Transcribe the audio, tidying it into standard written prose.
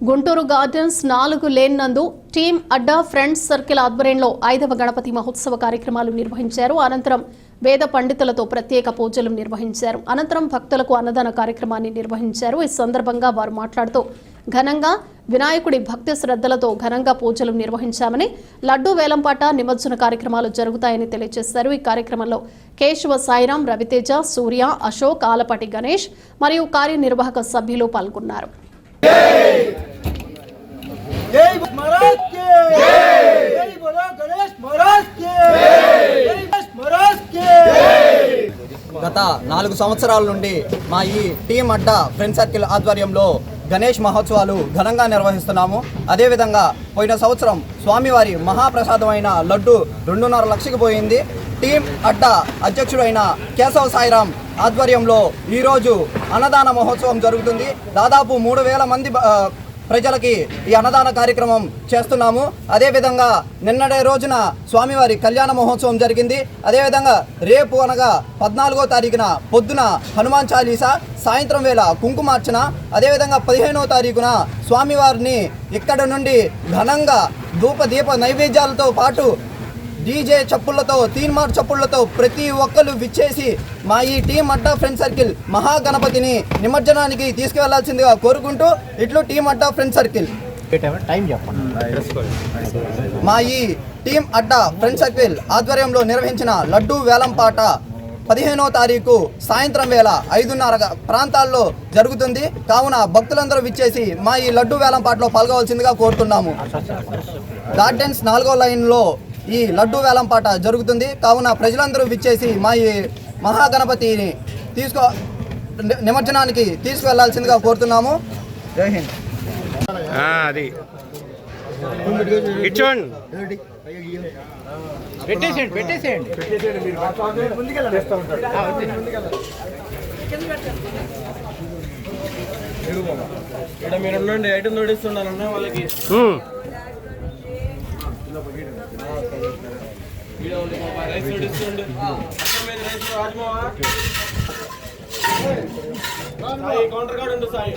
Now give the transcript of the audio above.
Guntur gardens 4 lane నందు team అడ్డా friends circle ఆధ్వర్యంలో 5వ గణపతి మహోత్సవ కార్యక్రమాలు నిర్వహించారు. అనంతరం వేద పండితులతో ప్రత్యేక పూజలు నిర్వహించారు. అనంతరం భక్తులకు అన్నదాన కార్యక్రమాన్ని నిర్వహించారు. ఈ సందర్భంగా వారు మాట్లాడుతూ ఘనంగా వినాయకుడి భక్తి శ్రద్ధలతో ఘనంగా పూజలు నిర్వహించామని, లడ్డూ వేలంపాట నిమజ్జన కార్యక్రమాలు జరుగుతాయని తెలియజేశారు. ఈ కార్యక్రమంలో కేశవ సాయిరాం, రవితేజ, సూర్య, అశోక్, ఆలపాటి గణేష్ మరియు కార్యనిర్వాహక సభ్యులు పాల్గొన్నారు. గత 4 సంవత్సరాల నుండి మా ఈ టీమ్ అడ్డా ఫ్రెండ్ సర్కిల్ ఆధ్వర్యంలో గణేష్ మహోత్సవాలు ఘనంగా నిర్వహిస్తున్నాము. అదేవిధంగా పోయిన సంవత్సరం స్వామివారి మహాప్రసాదమైన లడ్డు 2.5 లక్షకి పోయింది. టీమ్ అడ్డా అధ్యక్షుడైన కేశవ సాయిరాం ఆధ్వర్యంలో ఈరోజు అన్నదాన మహోత్సవం జరుగుతుంది. దాదాపు 3000 మంది ప్రజలకి ఈ అన్నదాన కార్యక్రమం చేస్తున్నాము. అదేవిధంగా నిన్నటి రోజున స్వామివారి కళ్యాణ మహోత్సవం జరిగింది. అదేవిధంగా రేపు అనగా 14వ తారీఖున పొద్దున హనుమాన్ చాలీసా, సాయంత్రం వేళ కుంకుమార్చన, అదేవిధంగా 15వ తారీఖున స్వామివారిని ఇక్కడ నుండి ఘనంగా ధూప దీప నైవేద్యాలతో పాటు డీజే చప్పుళ్లతో, తీన్మార్ చప్పుళ్లతో ప్రతి ఒక్కరు విచ్చేసి మా ఈ టీమ్ అడ్డా ఫ్రెండ్ సర్కిల్ మహాగణపతిని నిమజ్జనానికి తీసుకువెళ్లాల్సిందిగా కోరుకుంటూ ఇట్లు టీమ్ అడ్డా ఫ్రెండ్ సర్కిల్. మా ఈ టీమ్ అడ్డా ఫ్రెండ్ సర్కిల్ ఆధ్వర్యంలో నిర్వహించిన లడ్డూ వేలంపాట 15వ తారీఖు సాయంత్రం వేళ 5:30 ప్రాంతాల్లో జరుగుతుంది. కావున భక్తులందరూ విచ్చేసి మా ఈ లడ్డూ వేలంపాటలో పాల్గొవలసిందిగా కోరుతున్నాము. గార్డెన్స్ 4వ లైన్లో ఈ లడ్డూ వేలంపాట జరుగుతుంది. కావున ప్రజలందరూ విచ్చేసి మా ఈ మహాగణపతిని నిమజ్జనానికి తీసుకువెళ్లాల్సిందిగా కోరుతున్నాము. జై హింద్. మీరు ఐటమ్ నోడిస్తున్నారన్న వాళ్ళకి రైస్ నోడిస్తుండే కౌంటర్ కార్డు ఉండు సాయి